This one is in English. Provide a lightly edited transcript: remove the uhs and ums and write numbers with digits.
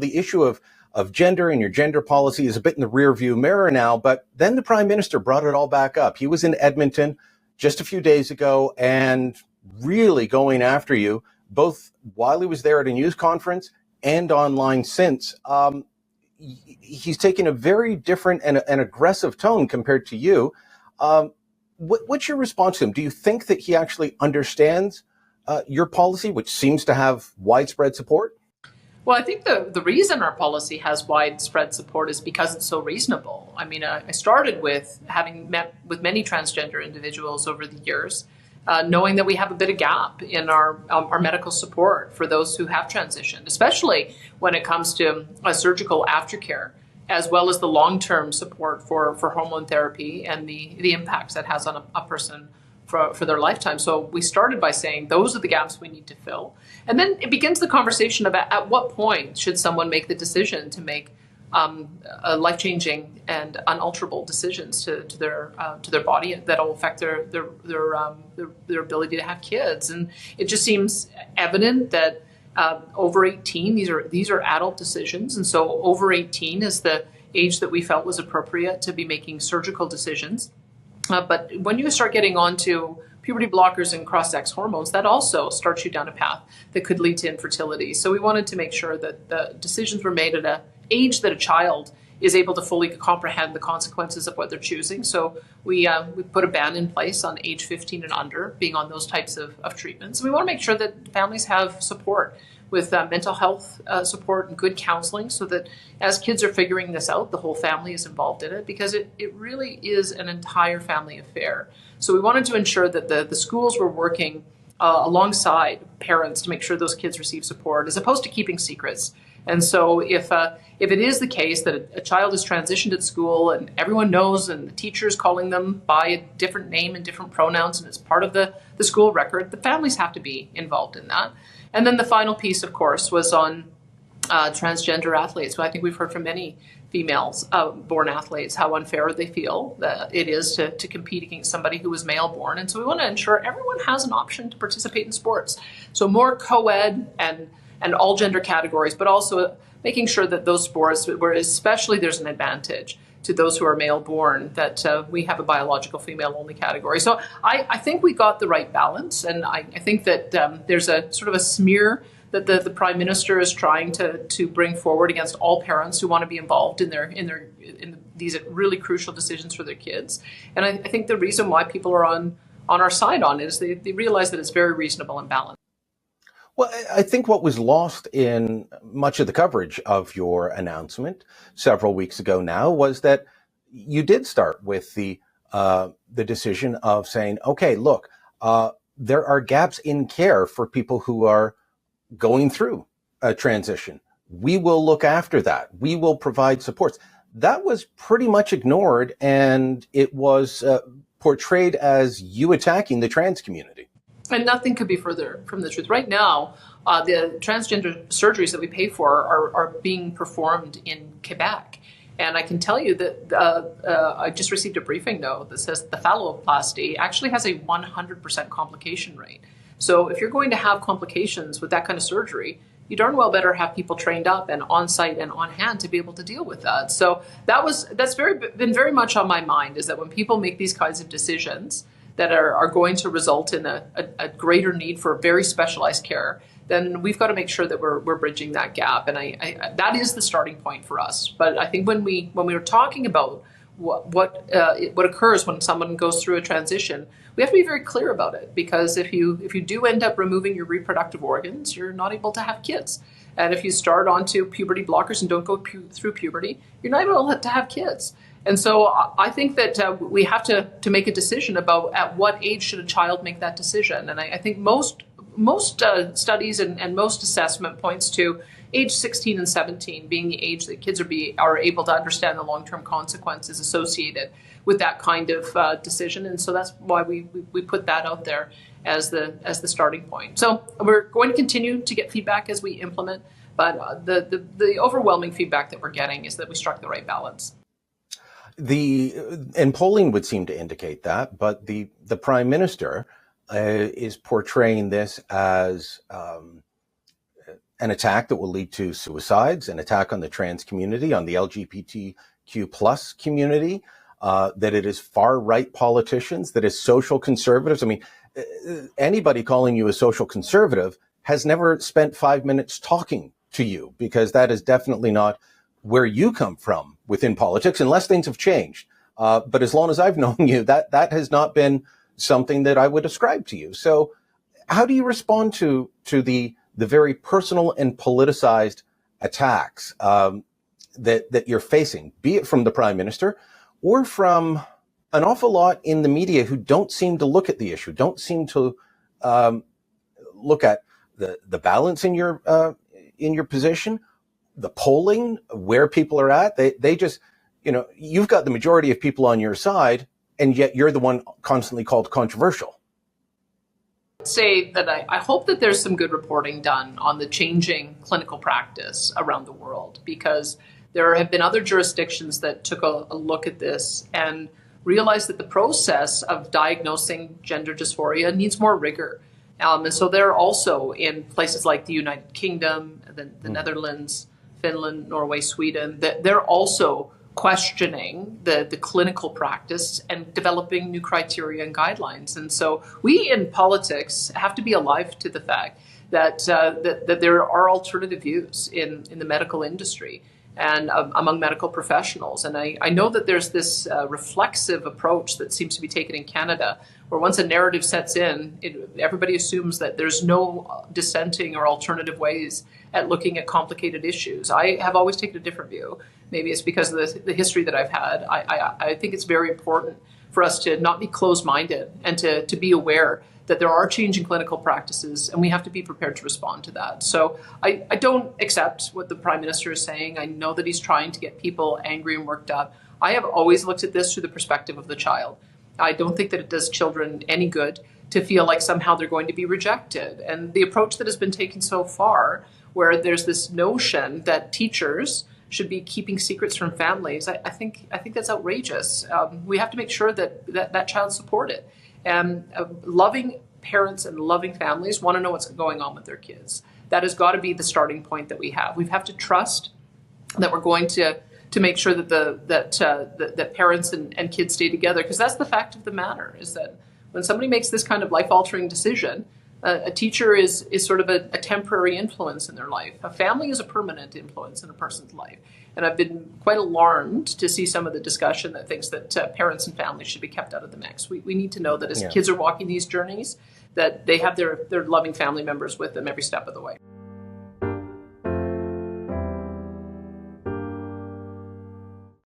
the issue of gender and your gender policy is a bit in the rearview mirror now, but then the Prime Minister brought it all back up. He was in Edmonton just a few days ago and really going after you, both while he was there at a news conference and online since. He's taken a very different and aggressive tone compared to you. What's your response to him? Do you think that he actually understands your policy, which seems to have widespread support? Well, I think the reason our policy has widespread support is because it's so reasonable. I mean, I started with having met with many transgender individuals over the years, knowing that we have a bit of gap in our medical support for those who have transitioned, especially when it comes to surgical aftercare, as well as the long-term support for hormone therapy and the impacts that has on a person for their lifetime. So we started by saying those are the gaps we need to fill. And then it begins the conversation about at what point should someone make the decision to make life-changing and unalterable decisions to their body that will affect their ability to have kids. And it just seems evident that over 18, these are adult decisions, and so over 18 is the age that we felt was appropriate to be making surgical decisions. But when you start getting onto puberty blockers and cross-sex hormones, that also starts you down a path that could lead to infertility. So we wanted to make sure that the decisions were made at an age that a child is able to fully comprehend the consequences of what they're choosing. So we put a ban in place on age 15 and under being on those types of treatments. We want to make sure that families have support with mental health support and good counseling, so that as kids are figuring this out, the whole family is involved in it, because it really is an entire family affair. So we wanted to ensure that the schools were working alongside parents to make sure those kids receive support, as opposed to keeping secrets. And so if it is the case that a child is transitioned at school and everyone knows, and the teacher is calling them by a different name and different pronouns, and it's part of the school record, the families have to be involved in that. And then the final piece, of course, was on transgender athletes. So I think we've heard from many females born athletes how unfair they feel that it is to compete against somebody who was male born. And so we want to ensure everyone has an option to participate in sports. So more co-ed and all gender categories, but also making sure that those sports where especially there's an advantage to those who are male born, that we have a biological female only category. So I think we got the right balance, and I think that there's a sort of a smear that the Prime Minister is trying to bring forward against all parents who want to be involved in these really crucial decisions for their kids. And I think the reason why people are on our side on it is they realize that it's very reasonable and balanced. Well, I think what was lost in much of the coverage of your announcement several weeks ago now was that you did start with the decision of saying, okay, look, there are gaps in care for people who are going through a transition. We will look after that. We will provide supports. That was pretty much ignored, and it was portrayed as you attacking the trans community. And nothing could be further from the truth. Right now, the transgender surgeries that we pay for are being performed in Quebec. And I can tell you that I just received a briefing note that says the phalloplasty actually has a 100% complication rate. So if you're going to have complications with that kind of surgery, you darn well better have people trained up and on site and on hand to be able to deal with that. So that's been very much on my mind, is that when people make these kinds of decisions that are going to result in a greater need for very specialized care, then we've got to make sure that we're bridging that gap. And I that is the starting point for us. But I think when we were talking about what occurs when someone goes through a transition, we have to be very clear about it, because if you do end up removing your reproductive organs, you're not able to have kids. And if you start onto puberty blockers and don't go through puberty, you're not able to have kids. And so I think that we have to make a decision about at what age should a child make that decision. And I think most studies and most assessment points to age 16 and 17 being the age that kids are able to understand the long-term consequences associated with that kind of decision. And so that's why we put that out there as the starting point. So we're going to continue to get feedback as we implement, but the overwhelming feedback that we're getting is that we struck the right balance. And polling would seem to indicate that, but the Prime Minister is portraying this as an attack that will lead to suicides, an attack on the trans community, on the LGBTQ plus community, that it is far-right politicians, that is social conservatives. I mean, anybody calling you a social conservative has never spent 5 minutes talking to you, because that is definitely not where you come from within politics, unless things have changed. But as long as I've known you, that has not been something that I would ascribe to you. So how do you respond to the very personal and politicized attacks that you're facing, be it from the Prime Minister or from an awful lot in the media who don't seem to look at the issue, don't seem to look at the balance in your position, the polling, where people are at? They just, you've got the majority of people on your side, and yet you're the one constantly called controversial. Say that I hope that there's some good reporting done on the changing clinical practice around the world, because there have been other jurisdictions that took a look at this and realized that the process of diagnosing gender dysphoria needs more rigor. And so they're also in places like the United Kingdom, the Netherlands, Finland, Norway, Sweden, that they're also questioning the clinical practice and developing new criteria and guidelines. And so we in politics have to be alive to the fact that that there are alternative views in the medical industry and among medical professionals. And I know that there's this reflexive approach that seems to be taken in Canada, where once a narrative sets in, everybody assumes that there's no dissenting or alternative ways at looking at complicated issues. I have always taken a different view. Maybe it's because of the history that I've had. I think it's very important for us to not be closed-minded and to be aware that there are changing clinical practices, and we have to be prepared to respond to that. So I don't accept what the Prime Minister is saying. I know that he's trying to get people angry and worked up. I have always looked at this through the perspective of the child. I don't think that it does children any good to feel like somehow they're going to be rejected. And the approach that has been taken so far, where there's this notion that teachers should be keeping secrets from families, I think that's outrageous. We have to make sure that child's supported. And loving parents and loving families want to know what's going on with their kids. That has got to be the starting point that we have. We have to trust that we're going to make sure that that parents and kids stay together, because that's the fact of the matter, is that when somebody makes this kind of life-altering decision, a teacher is sort of a temporary influence in their life. A family is a permanent influence in a person's life. And I've been quite alarmed to see some of the discussion that thinks that parents and families should be kept out of the mix. We need to know that as kids are walking these journeys, that they have their loving family members with them every step of the way.